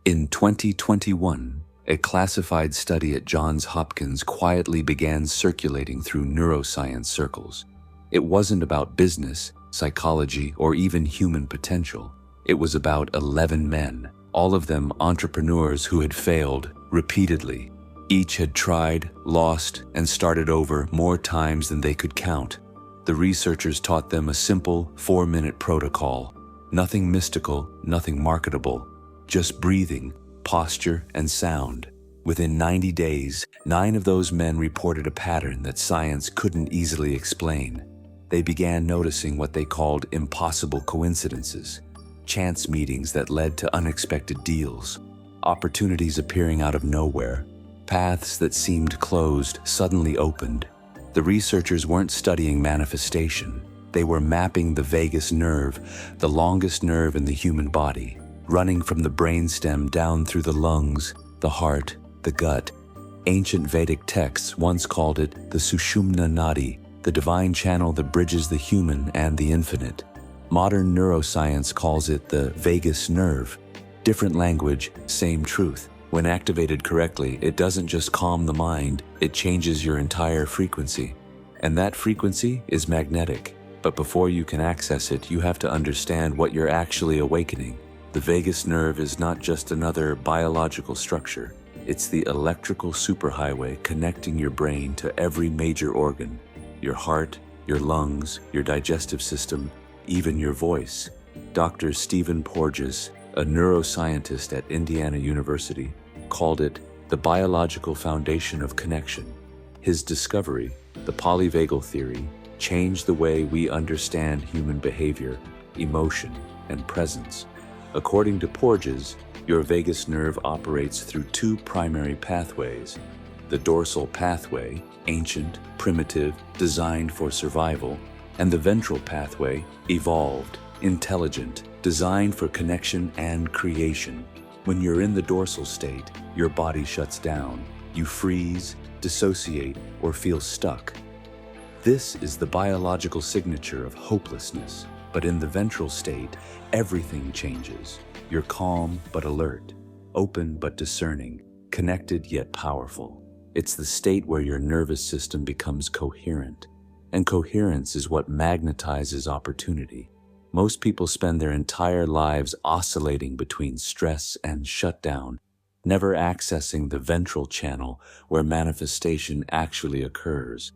In 2021, a classified study at Johns Hopkins quietly began circulating through neuroscience circles. It wasn't about business, psychology, or even human potential. It was about 11 men, all of them entrepreneurs who had failed repeatedly. Each had tried, lost, and started over more times than they could count. The researchers taught them a simple 4-minute protocol. Nothing mystical, nothing marketable. Just breathing, posture, and sound. Within 90 days, 9 of those men reported a pattern that science couldn't easily explain. They began noticing what they called impossible coincidences, chance meetings that led to unexpected deals, opportunities appearing out of nowhere, paths that seemed closed suddenly opened. The researchers weren't studying manifestation. They were mapping the vagus nerve, the longest nerve in the human body, running from the brainstem down through the lungs, the heart, the gut. Ancient Vedic texts once called it the Sushumna Nadi, the divine channel that bridges the human and the infinite. Modern neuroscience calls it the vagus nerve. Different language, same truth. When activated correctly, it doesn't just calm the mind, it changes your entire frequency. And that frequency is magnetic. But before you can access it, you have to understand what you're actually awakening. The vagus nerve is not just another biological structure. It's the electrical superhighway connecting your brain to every major organ. Your heart, your lungs, your digestive system, even your voice. Dr. Stephen Porges, a neuroscientist at Indiana University, called it the biological foundation of connection. His discovery, the polyvagal theory, changed the way we understand human behavior, emotion, and presence. According to Porges, your vagus nerve operates through 2 primary pathways: the dorsal pathway, ancient, primitive, designed for survival, and the ventral pathway, evolved, intelligent, designed for connection and creation. When you're in the dorsal state, your body shuts down. You freeze, dissociate, or feel stuck. This is the biological signature of hopelessness. But in the ventral state, everything changes. You're calm but alert, open but discerning, connected yet powerful. It's the state where your nervous system becomes coherent. And coherence is what magnetizes opportunity. Most people spend their entire lives oscillating between stress and shutdown, never accessing the ventral channel where manifestation actually occurs.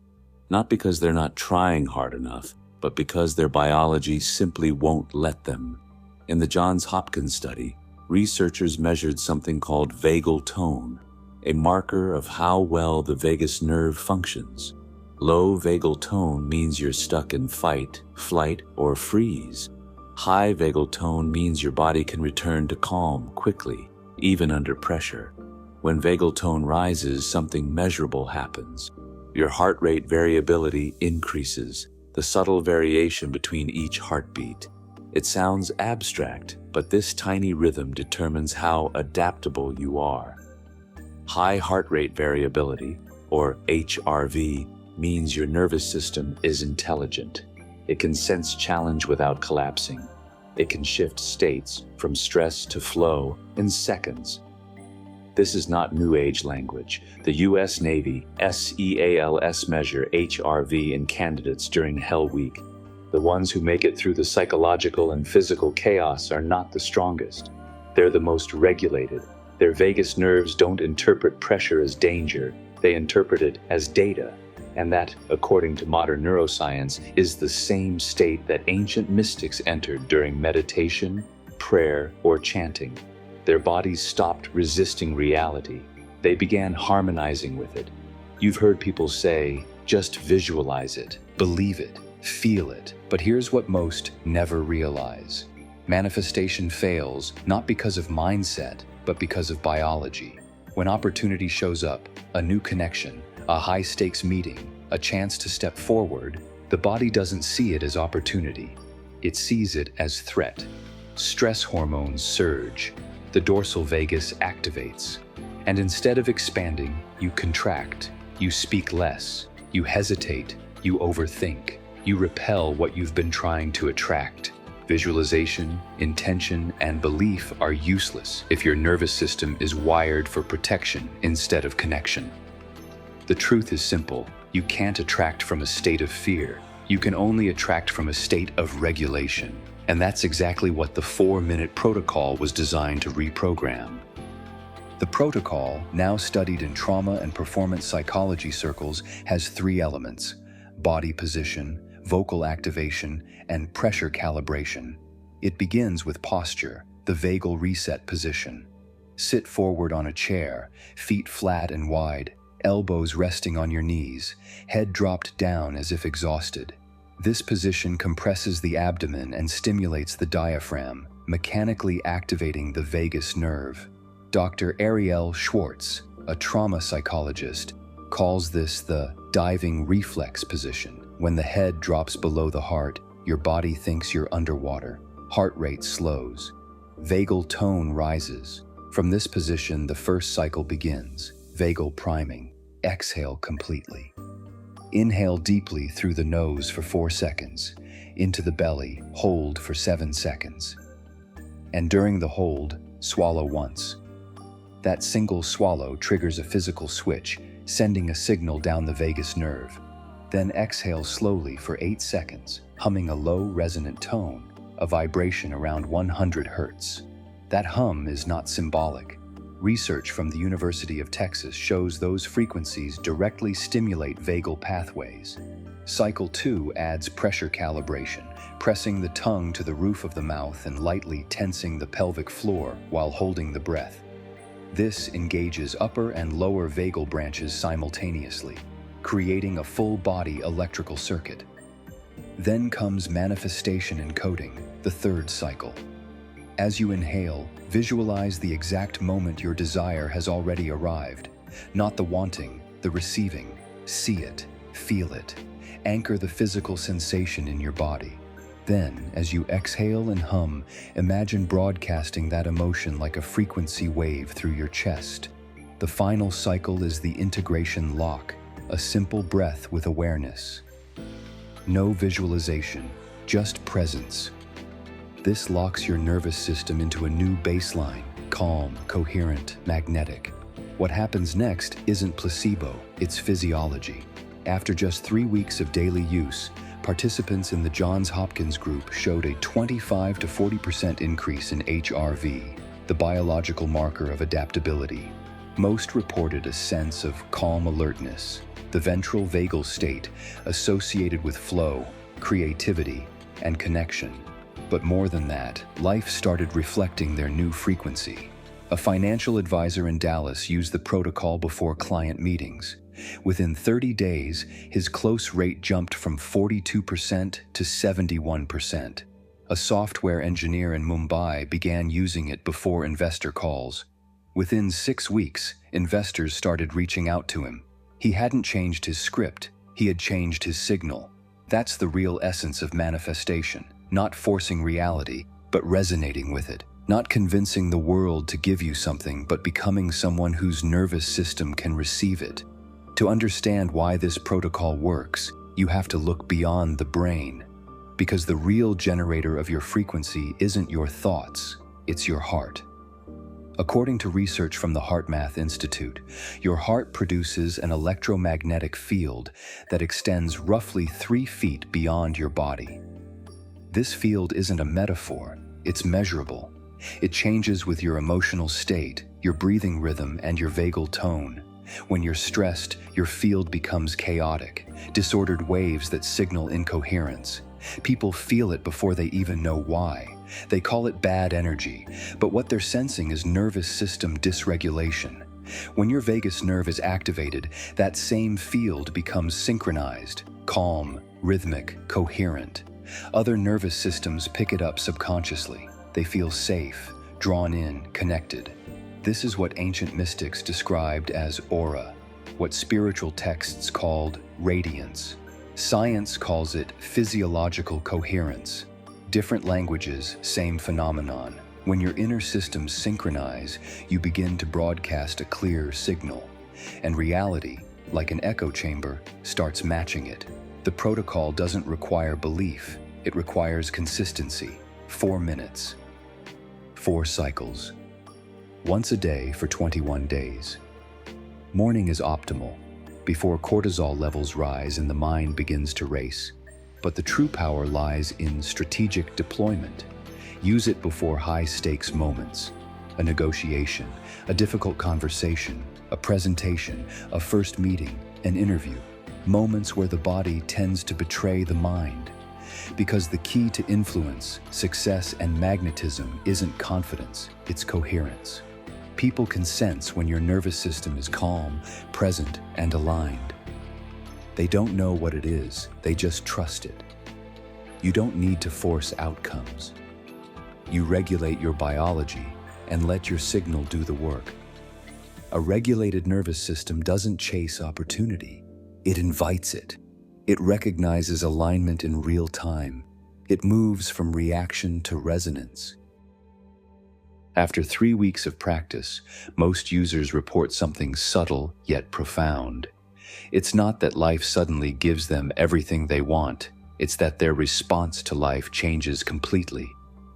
Not because they're not trying hard enough, but because their biology simply won't let them. In the Johns Hopkins study, researchers measured something called vagal tone, a marker of how well the vagus nerve functions. Low vagal tone means you're stuck in fight, flight, or freeze. High vagal tone means your body can return to calm quickly, even under pressure. When vagal tone rises, something measurable happens. Your heart rate variability increases, the subtle variation between each heartbeat. It sounds abstract, but this tiny rhythm determines how adaptable you are. High heart rate variability, or HRV, means your nervous system is intelligent. It can sense challenge without collapsing. It can shift states from stress to flow in seconds. This is not New Age language. The U.S. Navy SEALs measure HRV in candidates during Hell Week. The ones who make it through the psychological and physical chaos are not the strongest. They're the most regulated. Their vagus nerves don't interpret pressure as danger. They interpret it as data. And that, according to modern neuroscience, is the same state that ancient mystics entered during meditation, prayer, or chanting. Their bodies stopped resisting reality. They began harmonizing with it. You've heard people say, just visualize it, believe it, feel it. But here's what most never realize. Manifestation fails not because of mindset, but because of biology. When opportunity shows up, a new connection, a high-stakes meeting, a chance to step forward, the body doesn't see it as opportunity. It sees it as threat. Stress hormones surge. The dorsal vagus activates. And instead of expanding, you contract. You speak less. You hesitate. You overthink. You repel what you've been trying to attract. Visualization, intention, and belief are useless if your nervous system is wired for protection instead of connection. The truth is simple. You can't attract from a state of fear. You can only attract from a state of regulation. And that's exactly what the 4-minute protocol was designed to reprogram. The protocol, now studied in trauma and performance psychology circles, has 3 elements: body position, vocal activation, and pressure calibration. It begins with posture, the vagal reset position. Sit forward on a chair, feet flat and wide, elbows resting on your knees, head dropped down as if exhausted. This position compresses the abdomen and stimulates the diaphragm, mechanically activating the vagus nerve. Dr. Ariel Schwartz, a trauma psychologist, calls this the diving reflex position. When the head drops below the heart, your body thinks you're underwater. Heart rate slows. Vagal tone rises. From this position, the first cycle begins. Vagal priming. Exhale completely. Inhale deeply through the nose for 4 seconds. Into the belly, hold for 7 seconds. And during the hold, swallow once. That single swallow triggers a physical switch, sending a signal down the vagus nerve. Then exhale slowly for 8 seconds, humming a low resonant tone, a vibration around 100 Hz. That hum is not symbolic. Research from the University of Texas shows those frequencies directly stimulate vagal pathways. Cycle 2 adds pressure calibration, pressing the tongue to the roof of the mouth and lightly tensing the pelvic floor while holding the breath. This engages upper and lower vagal branches simultaneously, creating a full-body electrical circuit. Then comes manifestation encoding, the 3rd cycle. As you inhale, visualize the exact moment your desire has already arrived. Not the wanting, the receiving. See it, feel it. Anchor the physical sensation in your body. Then, as you exhale and hum, imagine broadcasting that emotion like a frequency wave through your chest. The final cycle is the integration lock, a simple breath with awareness. No visualization, just presence. This locks your nervous system into a new baseline, calm, coherent, magnetic. What happens next isn't placebo, it's physiology. After just 3 weeks of daily use, participants in the Johns Hopkins group showed a 25 to 40% increase in HRV, the biological marker of adaptability. Most reported a sense of calm alertness, the ventral vagal state associated with flow, creativity, and connection. But more than that, life started reflecting their new frequency. A financial advisor in Dallas used the protocol before client meetings. Within 30 days, his close rate jumped from 42% to 71%. A software engineer in Mumbai began using it before investor calls. Within 6 weeks, investors started reaching out to him. He hadn't changed his script, he had changed his signal. That's the real essence of manifestation, not forcing reality, but resonating with it. Not convincing the world to give you something, but becoming someone whose nervous system can receive it. To understand why this protocol works, you have to look beyond the brain. Because the real generator of your frequency isn't your thoughts, it's your heart. According to research from the HeartMath Institute, your heart produces an electromagnetic field that extends roughly 3 feet beyond your body. This field isn't a metaphor, it's measurable. It changes with your emotional state, your breathing rhythm, and your vagal tone. When you're stressed, your field becomes chaotic, disordered waves that signal incoherence. People feel it before they even know why. They call it bad energy, but what they're sensing is nervous system dysregulation. When your vagus nerve is activated, that same field becomes synchronized, calm, rhythmic, coherent. Other nervous systems pick it up subconsciously. They feel safe, drawn in, connected. This is what ancient mystics described as aura, what spiritual texts called radiance. Science calls it physiological coherence. Different languages, same phenomenon. When your inner systems synchronize, you begin to broadcast a clear signal. And reality, like an echo chamber, starts matching it. The protocol doesn't require belief, it requires consistency. 4 minutes. 4 cycles. Once a day for 21 days. Morning is optimal, before cortisol levels rise and the mind begins to race. But the true power lies in strategic deployment. Use it before high-stakes moments. A negotiation, a difficult conversation, a presentation, a first meeting, an interview. Moments where the body tends to betray the mind. Because the key to influence, success, and magnetism isn't confidence, it's coherence. People can sense when your nervous system is calm, present, and aligned. They don't know what it is, they just trust it. You don't need to force outcomes. You regulate your biology and let your signal do the work. A regulated nervous system doesn't chase opportunity, it invites it. It recognizes alignment in real time. It moves from reaction to resonance. After 3 weeks of practice, most users report something subtle yet profound. It's not that life suddenly gives them everything they want. It's that their response to life changes completely.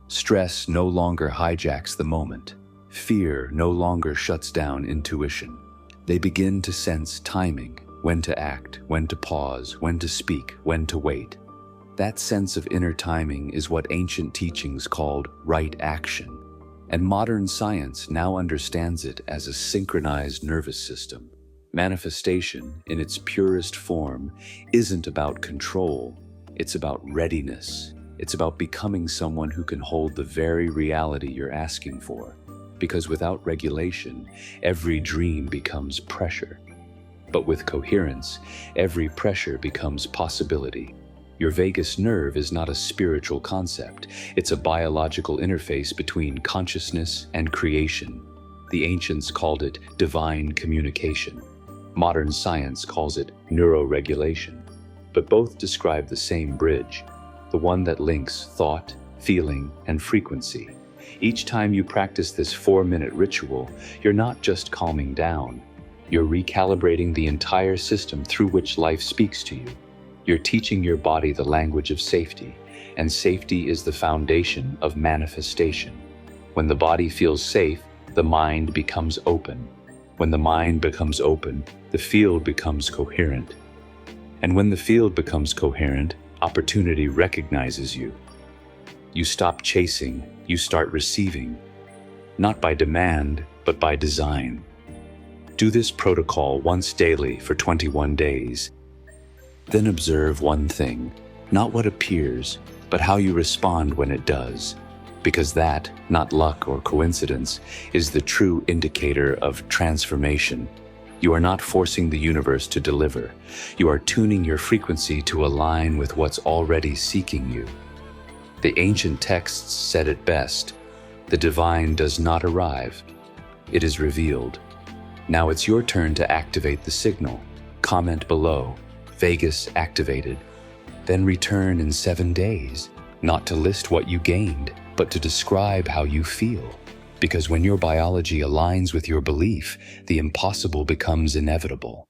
Stress no longer hijacks the moment. Fear no longer shuts down intuition. They begin to sense timing, when to act, when to pause, when to speak, when to wait. That sense of inner timing is what ancient teachings called right action. And modern science now understands it as a synchronized nervous system. Manifestation, in its purest form, isn't about control. It's about readiness. It's about becoming someone who can hold the very reality you're asking for. Because without regulation, every dream becomes pressure. But with coherence, every pressure becomes possibility. Your vagus nerve is not a spiritual concept. It's a biological interface between consciousness and creation. The ancients called it divine communication. Modern science calls it neuroregulation. But both describe the same bridge, the one that links thought, feeling, and frequency. Each time you practice this 4-minute ritual, you're not just calming down. You're recalibrating the entire system through which life speaks to you. You're teaching your body the language of safety, and safety is the foundation of manifestation. When the body feels safe, the mind becomes open. When the mind becomes open, the field becomes coherent. And when the field becomes coherent, opportunity recognizes you. You stop chasing, you start receiving, not by demand, but by design. Do this protocol once daily for 21 days. Then observe one thing, not what appears, but how you respond when it does. Because that, not luck or coincidence, is the true indicator of transformation. You are not forcing the universe to deliver. You are tuning your frequency to align with what's already seeking you. The ancient texts said it best. The divine does not arrive. It is revealed. Now it's your turn to activate the signal. Comment below, Vagus activated. Then return in 7 days, not to list what you gained, but to describe how you feel. Because when your biology aligns with your belief, the impossible becomes inevitable.